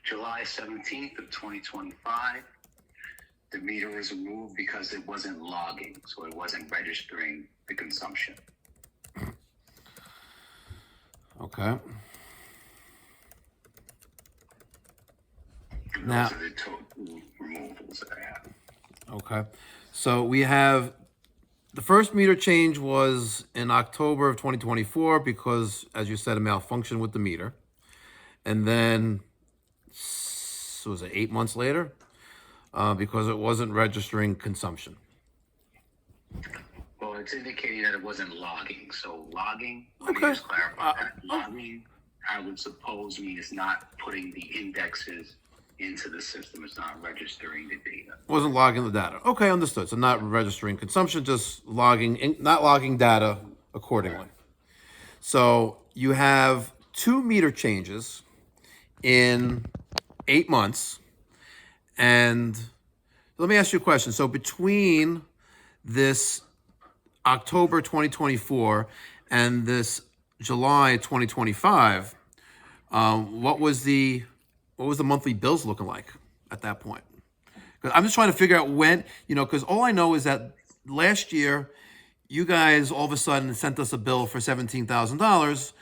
July 17th of 2025, the meter was removed because it wasn't logging, so it wasn't registering the consumption. Okay. And Now, those are the total removals that I have. okay. So we have the first meter change was in October of 2024 because, as you said, a malfunction with the meter. And then, so was it 8 months later? Because it wasn't registering consumption. Well, it's indicating that it wasn't logging. So logging, let me Okay. just clarify that. Logging, I would suppose, means not putting the indexes into the system. It's not registering the data. Wasn't logging the data. Okay, understood. So not registering consumption, just logging, not logging data accordingly. So you have 2 meter changes in 8 months. And let me ask you a question. So between this October 2024 and this July 2025, what was the monthly bills looking like at that point? Because I'm just trying to figure out when, because all I know is that last year you guys all of a sudden sent us a bill for $17,000,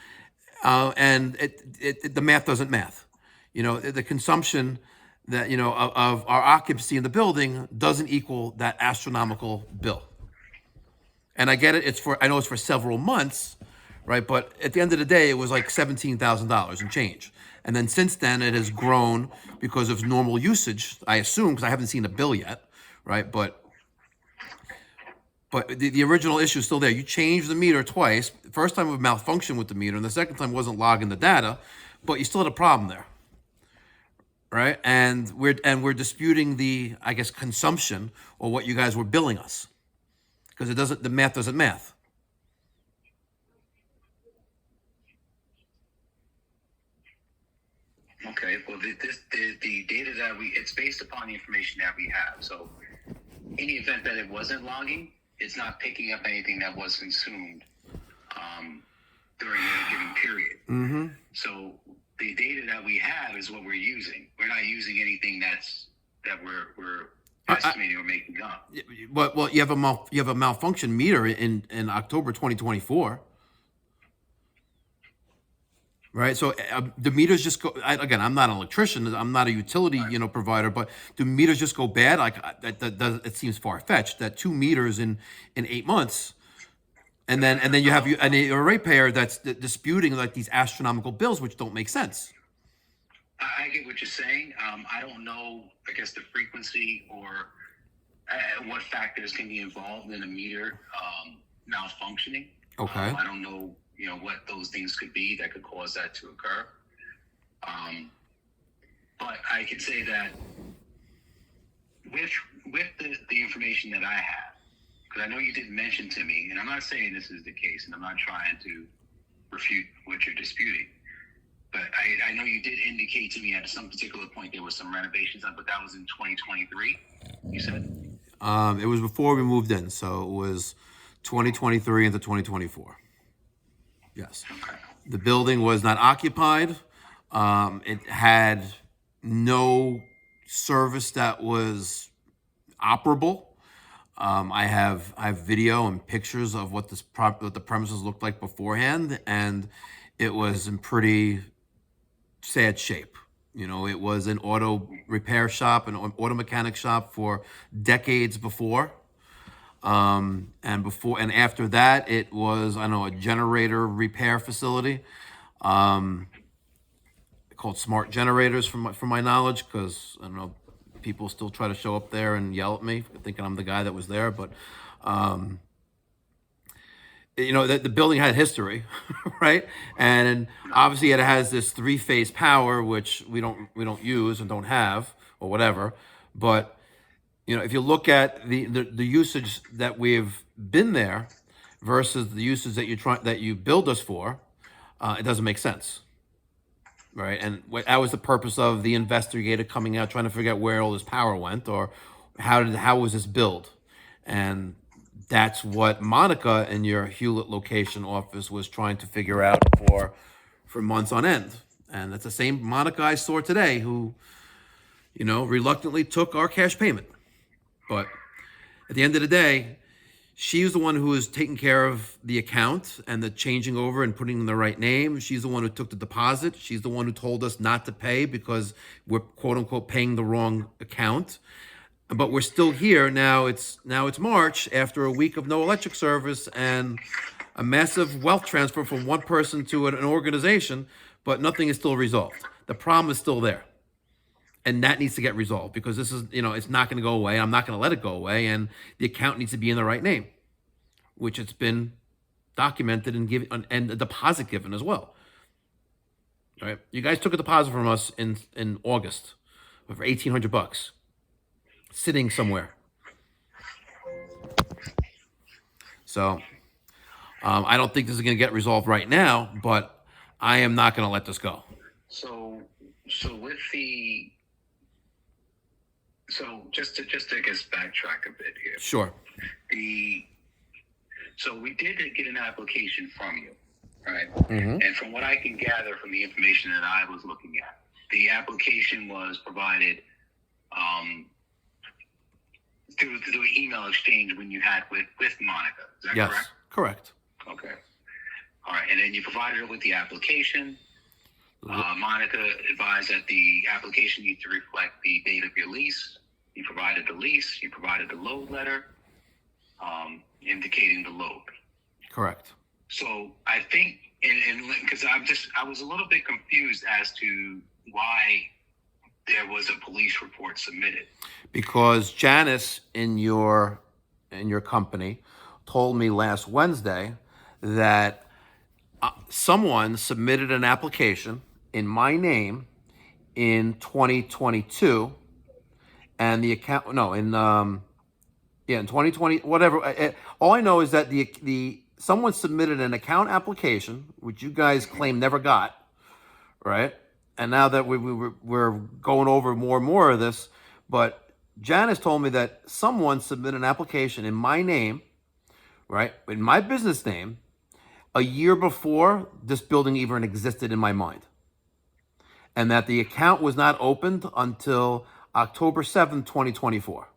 and the math doesn't math. The consumption that of our occupancy in the building doesn't equal that astronomical bill. And I get it. I know it's for several months, right? But at the end of the day, it was like $17,000 and change. And then since then, it has grown because of normal usage, I assume, because I haven't seen a bill yet, right? But the original issue is still there. You changed the meter twice. The first time it malfunctioned with the meter, and the second time wasn't logging the data, but you still had a problem there, right? And we're disputing the, I guess, consumption or what you guys were billing us, because the math doesn't math. Okay, well, the data that it's based upon the information that we have. So in the event that it wasn't logging, it's not picking up anything that was consumed during a given period. Mm-hmm. So the data that we have is what we're using. We're not using anything that we're estimating or making up. Well, you have a malfunction meter in October 2024. Right, so the meters just go. Again, I'm not an electrician. I'm not a utility, provider. But do meters just go bad? Like it seems far fetched that 2 meters in 8 months, and then you have a ratepayer that's disputing like these astronomical bills, which don't make sense. I get what you're saying. I don't know, I guess, the frequency or what factors can be involved in a meter malfunctioning. Okay. I don't know. What those things could be that could cause that to occur. But I could say that with the information that I have, because I know you did mention to me, and I'm not saying this is the case, and I'm not trying to refute what you're disputing, but I know you did indicate to me at some particular point there was some renovations on, but that was in 2023, you said? It was before we moved in, so it was 2023 into 2024. Yes. Okay. The building was not occupied. It had no service that was operable. I have video and pictures of what what the premises looked like beforehand, and it was in pretty sad shape. It was an auto repair shop, an auto mechanic shop for decades before. And after that, it was, a generator repair facility, called Smart Generators from my knowledge, because I don't know, people still try to show up there and yell at me thinking I'm the guy that was there, but the building had history, right? And obviously it has this 3-phase power, which we don't use and don't have or whatever, but if you look at the usage that we've been there versus the usage that you billed us for, it doesn't make sense, right? And that was the purpose of the investigator coming out trying to figure out where all this power went or how was this billed, and that's what Monica in your Hewlett location office was trying to figure out for months on end. And that's the same Monica I saw today who, reluctantly took our cash payment. But at the end of the day, she's the one who is taking care of the account and the changing over and putting in the right name. She's the one who took the deposit. She's the one who told us not to pay because we're quote unquote paying the wrong account. But we're still here now. It's March after a week of no electric service and a massive wealth transfer from one person to an organization, but nothing is still resolved. The problem is still there. And that needs to get resolved because this is, it's not going to go away. I'm not going to let it go away. And the account needs to be in the right name, which it's been documented and given, and a deposit given as well. All right. You guys took a deposit from us in August for $1,800 sitting somewhere. So I don't think this is going to get resolved right now, but I am not going to let this go. So with the just to guess backtrack a bit here. Sure. So we did get an application from you, right? Mm-hmm. And from what I can gather from the information that I was looking at, the application was provided through an email exchange when you had with Monica. Is that correct? Correct. Okay. All right. And then you provided her with the application. Monica advised that the application needs to reflect the date of your lease. You provided the lease. You provided the load letter indicating the load. Correct. So I think, and because I was a little bit confused as to why there was a police report submitted. Because Janice in your company told me last Wednesday that someone submitted an application in my name in 2022, and the account in 2020, whatever. All I know is that someone submitted an account application, which you guys claim never got, right? And now that we're going over more and more of this, but Janice told me that someone submitted an application in my name, right, in my business name, a year before this building even existed in my mind. And that the account was not opened until October 7th, 2024.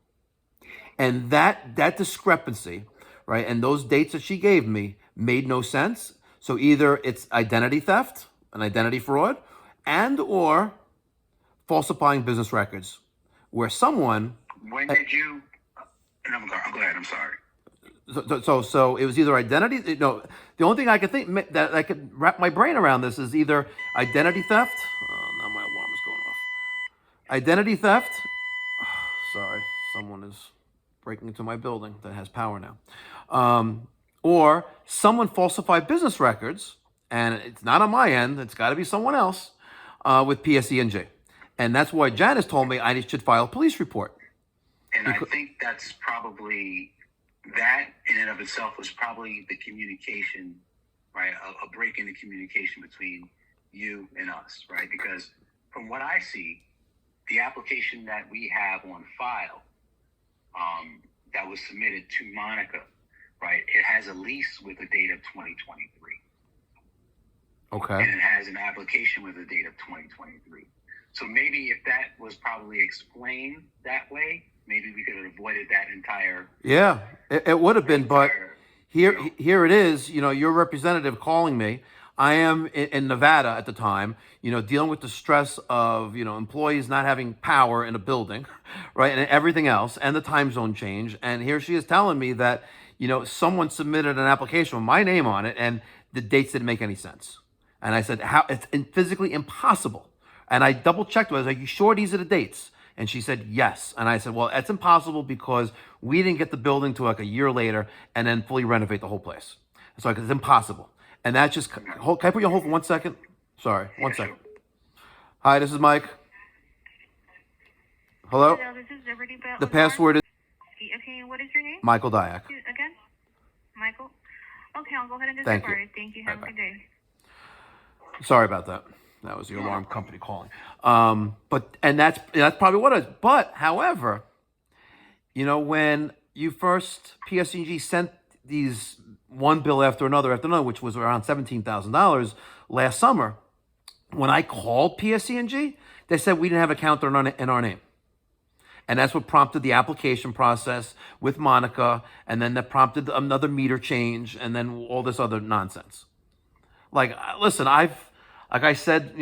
And that discrepancy, right, and those dates that she gave me made no sense. So either it's identity theft, an identity fraud, and or falsifying business records, where someone... When did you... Go ahead, I'm sorry. So it was either identity... No, the only thing I could think that I could wrap my brain around this is either identity theft... Oh, now my alarm is going off. Identity theft... Sorry, someone is breaking into my building that has power now. Or someone falsified business records, and it's not on my end, it's got to be someone else, with PSEG. And that's why Janice told me I should file a police report. And I think that's probably, that in and of itself was probably the communication, right? A break in the communication between you and us, right? Because from what I see, the application that we have on file that was submitted to Monica, right? It has a lease with a date of 2023. Okay. And it has an application with a date of 2023. So maybe if that was probably explained that way, maybe we could have avoided that entire... Yeah, it would have been, but here it is, your representative calling me. I am in Nevada at the time, dealing with the stress of, employees not having power in a building, right, and everything else, and the time zone change. And here she is telling me that, someone submitted an application with my name on it, and the dates didn't make any sense. And I said, how? It's physically impossible. And I double checked with her. I was like, you sure these are the dates? And she said, yes. And I said, well, it's impossible because we didn't get the building to like a year later and then fully renovate the whole place. So it's impossible. And that's just, can I put you on hold for 1 second? Sorry, 1 second. Hi, this is Mike. Hello? Hello, this is Liberty Bell. The password is... Okay, what is your name? Michael Dyack. Again? Michael? Okay, I'll go ahead and Thank disregard you. it. Thank you. Have a good day. Sorry about that. That was the alarm company calling. And that's probably what it is. But, however, when you first, PSEG sent these one bill after another, which was around $17,000 last summer, When I called PSEG, they said we didn't have an account in our name. And that's what prompted the application process with Monica, and then that prompted another meter change, and then all this other nonsense. Like, listen, like I said,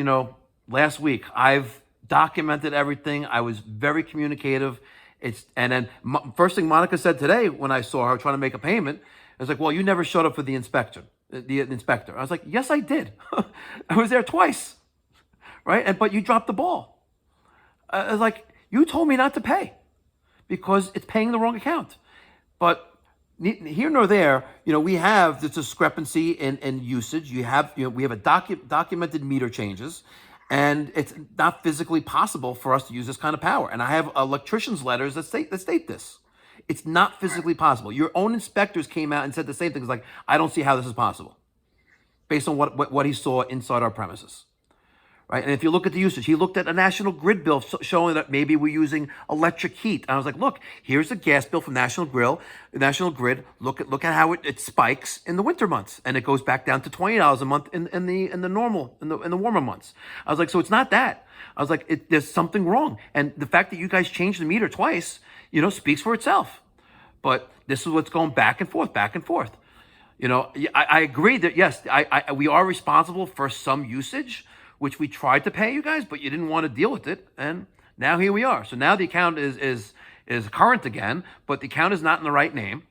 last week, I've documented everything. I was very communicative. And then first thing Monica said today when I saw her trying to make a payment, I was like, well, you never showed up for the inspector. I was like, yes, I did. I was there twice, right? But you dropped the ball. I was like, you told me not to pay because it's paying the wrong account. But here nor there, we have this discrepancy in usage. We have a documented meter changes, and it's not physically possible for us to use this kind of power. And I have electricians' letters that state this. It's not physically possible. Your own inspectors came out and said the same thing. It's like, I don't see how this is possible, based on what he saw inside our premises. Right? And if you look at the usage, he looked at a National Grid bill showing that maybe we're using electric heat. And I was like, look, here's a gas bill from National Grid. Look at how it spikes in the winter months, and it goes back down to $20 a month in the warmer months. I was like, so it's not that. I was like, there's something wrong. And the fact that you guys changed the meter twice, speaks for itself. But this is what's going back and forth, back and forth. I agree that yes, we are responsible for some usage, which we tried to pay you guys, but you didn't want to deal with it, and now here we are. So now the account is current again, but the account is not in the right name,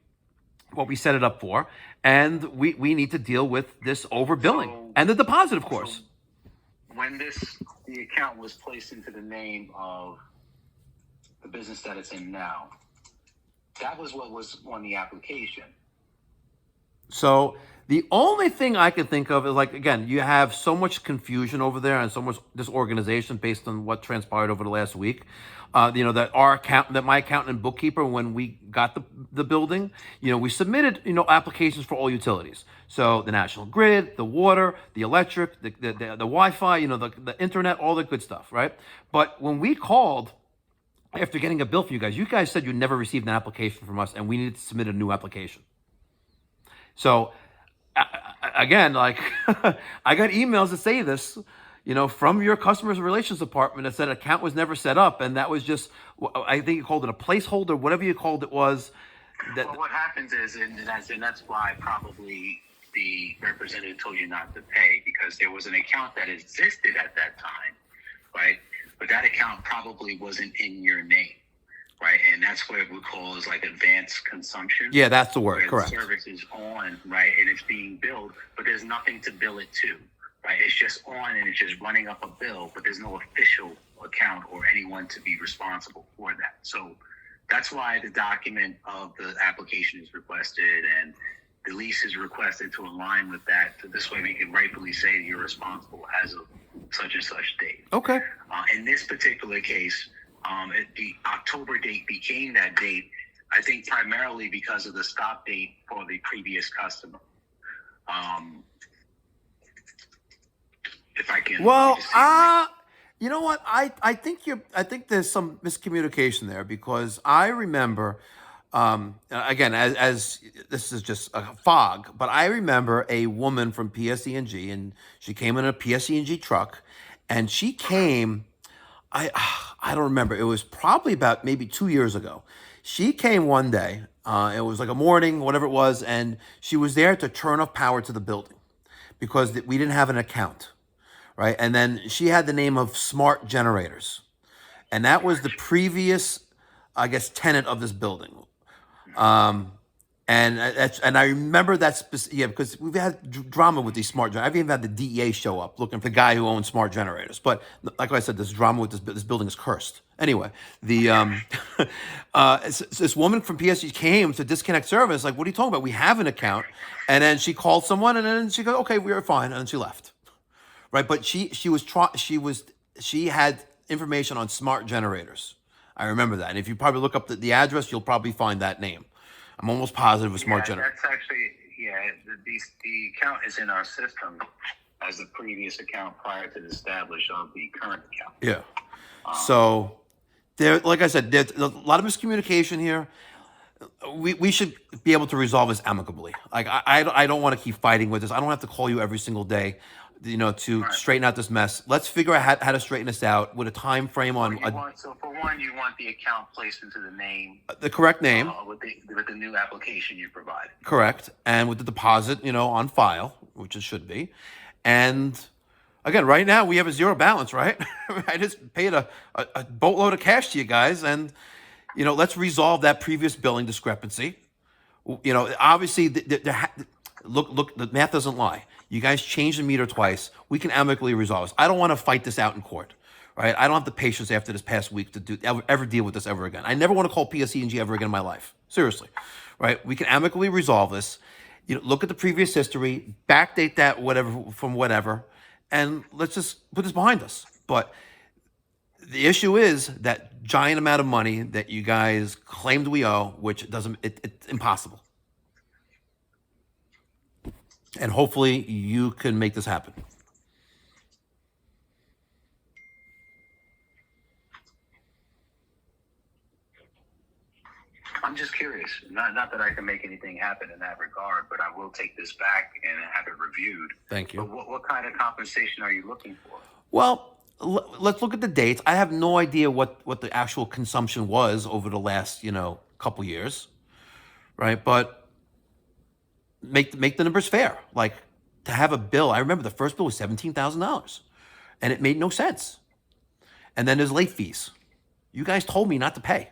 what we set it up for, and we need to deal with this overbilling and the deposit, of course. When the account was placed into the name of the business that it's in now, that was what was on the application. So the only thing I can think of is, like, again, you have so much confusion over there and so much disorganization based on what transpired over the last week. That my accountant and bookkeeper, when we got the building, we submitted, applications for all utilities. So the National Grid, the water, the electric, the Wi-Fi, the internet, all the good stuff, right? But when we called after getting a bill from you guys said you never received an application from us and we needed to submit a new application. So again, like, I got emails that say this, from your customer relations department that said account was never set up, and that was just, I think you called it a placeholder, whatever you called it was. Well, what happens is, and that's why probably the representative told you not to pay, because there was an account that existed at that time, right? But that account probably wasn't in your name. Right, and that's what we call is like advanced consumption. Yeah, that's the word. Correct. The service is on, right, and it's being billed, but there's nothing to bill it to, right? It's just on and it's just running up a bill, but there's no official account or anyone to be responsible for that. So that's why the document of the application is requested and the lease is requested to align with that. So this way we can rightfully say you're responsible as of such and such date. Okay. In this particular case, the October date became that date, I think primarily because of the stop date for the previous customer. If I can. Well, you know what? I think there's some miscommunication there, because I remember, again, as this is just a fog, but I remember a woman from PSEG, and she came in a PSEG truck, and she came. I don't remember. It was probably about maybe 2 years ago. She came one day. It was like a morning, whatever it was, and she was there to turn off power to the building because we didn't have an account, right? And then she had the name of Smart Generators, and that was the previous, I guess, tenant of this building. And I remember that because we've had drama with these smart generators. I've even had the DEA show up looking for the guy who owns smart generators. But like I said, this drama with this building is cursed. Anyway, this woman from PSG came to disconnect service. Like, what are you talking about? We have an account. And then she called someone, and then she goes, "Okay, we are fine," and then she left. Right? But she had information on smart generators. I remember that. And if you probably look up the address, you'll probably find that name. I'm almost positive it was smart generator. That's actually, the account is in our system as the previous account prior to the establish of the current account. Yeah. So there, like I said, there's a lot of miscommunication here. We should be able to resolve this amicably. Like, I don't want to keep fighting with this. I don't have to call you every single day. to straighten out this mess. Let's figure out how to straighten this out with a time frame on So for one, you want the account placed into the name, the correct name, with the new application you provided. correct, and with the deposit, on file, which it should be. And again, right now we have a zero balance, right? I just paid a boatload of cash to you guys, and let's resolve that previous billing discrepancy. Obviously, look, the math doesn't lie. You guys changed the meter twice. We can amicably resolve this. I don't want to fight this out in court, right? I don't have the patience after this past week to ever deal with this ever again. I never want to call PSEG ever again in my life. Seriously, right? We can amicably resolve this. Look at the previous history, backdate that whatever, and let's just put this behind us. But the issue is that giant amount of money that you guys claimed we owe, which it's impossible. And hopefully you can make this happen. I'm just curious. Not that I can make anything happen in that regard, but I will take this back and have it reviewed. Thank you. But what kind of compensation are you looking for? Well, let's look at the dates. I have no idea what the actual consumption was over the last, couple years, right? But make the numbers fair. Like, to have a bill, I remember the first bill was $17,000, and it made no sense. And then there's late fees. You guys told me not to pay.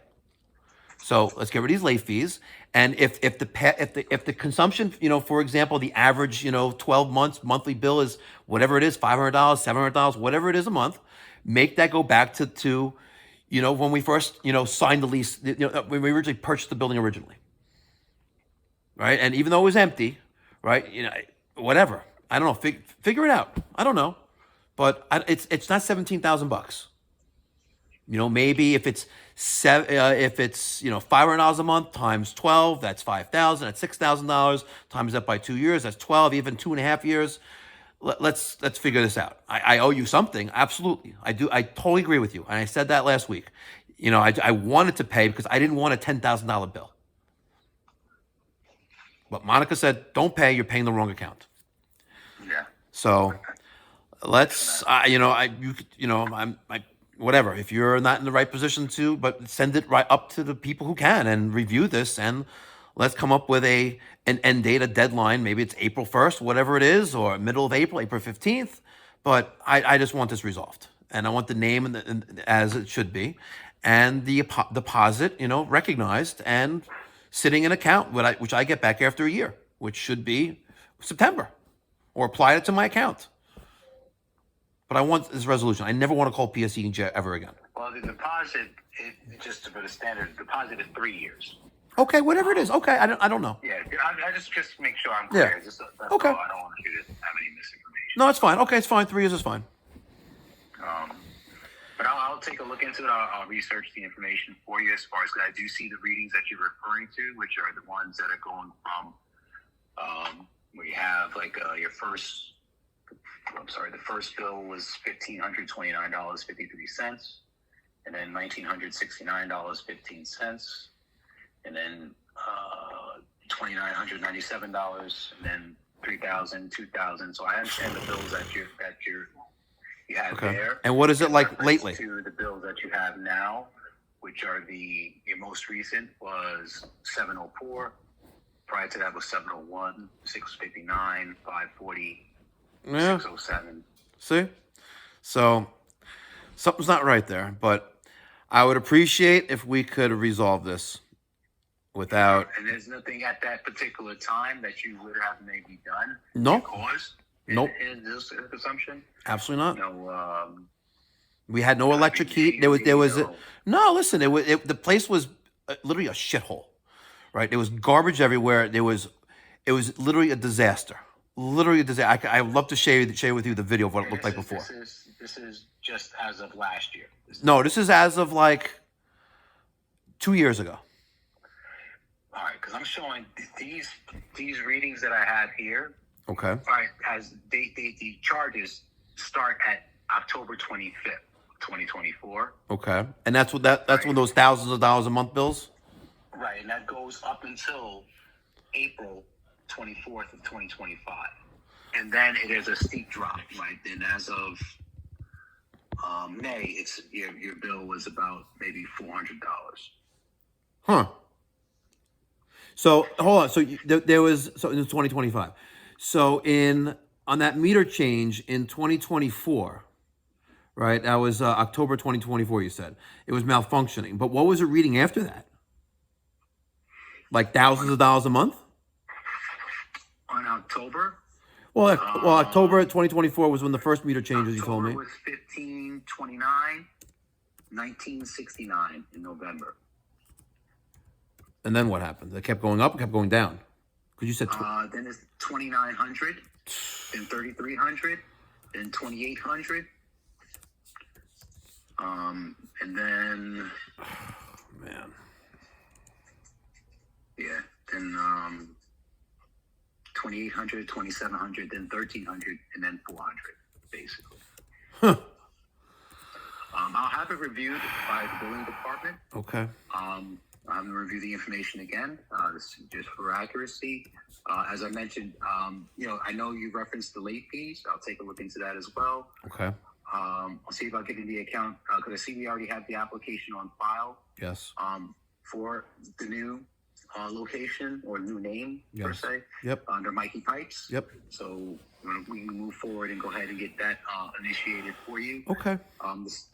So let's get rid of these late fees. And if the consumption, for example, the average, 12 months monthly bill is whatever it is, $500, $700, whatever it is a month, make that go back to when we first, signed the lease, when we originally purchased the building originally. Right. And even though it was empty, right, whatever, I don't know, figure it out. I don't know, but it's not $17,000. Maybe if it's $500 a month times 12, that's $5,000. That's $6,000 times that by 2 years. That's 12, even 2.5 years. Let's figure this out. I owe you something. Absolutely. I do. I totally agree with you. And I said that last week. I wanted to pay because I didn't want a $10,000 bill. But Monica said, don't pay. You're paying the wrong account. Yeah. So let's, whatever, if you're not in the right position to, but send it right up to the people who can and review this, and let's come up with an end date, a deadline. Maybe it's April 1st, whatever it is, or middle of April, April 15th. But I just want this resolved, and I want the name as it should be, and the deposit, recognized and sitting in account, which I get back after a year, which should be September, or apply it to my account. But I want this resolution. I never want to call PSEG ever again. Well, the deposit, just for the standard deposit, is 3 years. Okay, whatever it is. Okay, I don't know. Yeah, I just make sure I'm clear. Yeah. That's Okay. all. I don't want you to have any misinformation. No, it's fine. Okay, it's fine. 3 years is fine. But I'll take a look into it. I'll research the information for you as far as I do see the readings that you're referring to, which are the ones that are going from where you have like your first. The first bill was $1,529.53, and then $1,969.15, and then $2,997, and then $3,000, $2,000. So I understand the bills that you have there. And what is it like lately? To the bills that you have now, which are your most recent was 704. Prior to that was 701, 659, 540. Yeah. 607. See? So something's not right there, but I would appreciate if we could resolve this without. And there's nothing at that particular time that you would have maybe done. No. Cause Nope. In this consumption. Absolutely not. No. We had no electric heat. There was no. Listen, the place was literally a shithole, right? There was garbage everywhere. It was literally a disaster. Literally a disaster. I would love to share with you the video of what it looked like before. This is just as of last year. This is as of like 2 years ago. All right, because I'm showing these readings that I have here. Okay. All right, as the charges start at October 25th, 2024. Okay, and that's when those thousands of dollars a month bills. Right, and that goes up until April 24th of 2025. and then it is a steep drop, right? And as of May, it's your bill was about maybe $400. Huh. So hold on. So there was in 2025. So on that meter change in 2024, right? That was October 2024. You said it was malfunctioning, but what was it reading after that? Like thousands of dollars a month? On October. Well, October 2024 was when the first meter changes. You told me. October was 1529, 1969 in November. And then what happened? It kept going up, it kept going down. Because you said then it's 2900, then 3300, then 2800, and then man, yeah, then 2800, 2700, then 1300, and then 400, basically. Huh. I'll have it reviewed by the billing department. Okay. I'm going to review the information again, just for accuracy. As I mentioned, I know you referenced the late fees. I'll take a look into that as well. Okay. I'll see about getting the account, because I see we already have the application on file. Yes. For the new location or new name, per se. Yep. Under Mikey Pipes. Yep. So we can move forward and go ahead and get that initiated for you. Okay.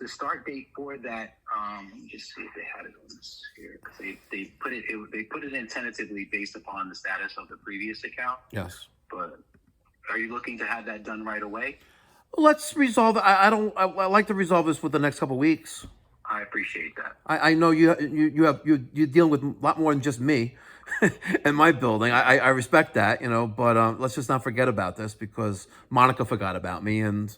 The start date for that, let me just see if they had it on this here, because they put it in tentatively based upon the status of the previous account. Yes. But are you looking to have that done right away? Let's resolve. I like to resolve this with the next couple of weeks. I appreciate that. I know you're dealing with a lot more than just me and my building. I respect that, but let's just not forget about this, because Monica forgot about me, and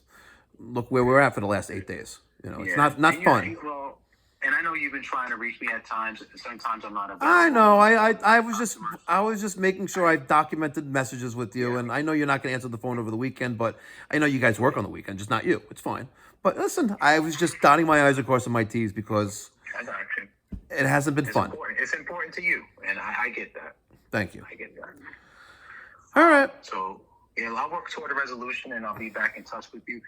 look where we're at for the last 8 days. It's not fun. Well, and I know you've been trying to reach me at times. Sometimes I'm not available. I know. I was just making sure I documented messages with you, and I know you're not going to answer the phone over the weekend, but I know you guys work on the weekend, just not you. It's fine. But listen, I was just dotting my I's and crossing my T's, because I got you. It hasn't been fun. It's important to you, and I get that. Thank you. I get that. All right. So, I'll work toward a resolution, and I'll be back in touch with you.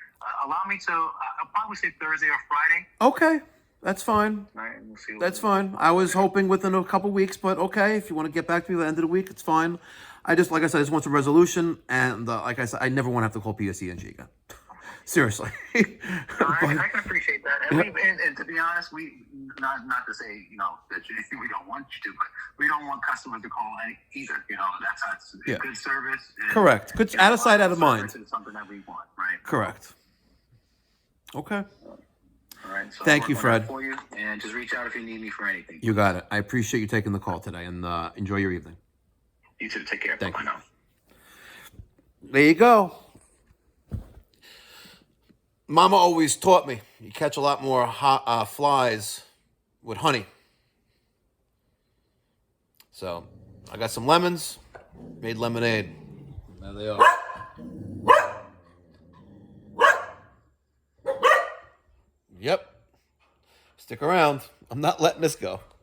Allow me to, I'll probably say Thursday or Friday. Okay. That's fine. All right, we'll see. That's fine. I was hoping within a couple weeks, but okay. If you want to get back to me at the end of the week, it's fine. Like I said, I just want a resolution, and like I said, I never want to have to call PSEG again. Seriously. I can appreciate that. And to be honest, we not to say that we don't want you to, but we don't want customers to call either. That's good service. Correct. Good. Out of sight, out of mind. It's something that we want, right? Correct. Okay. All right. So Thank you, Fred. For you, and just reach out if you need me for anything. You got it. I appreciate you taking the call today, and enjoy your evening. You too. Take care. Thank you. Now. There you go. Mama always taught me you catch a lot more flies with honey. So I got some lemons, made lemonade. There they are. Yep. Stick around. I'm not letting this go.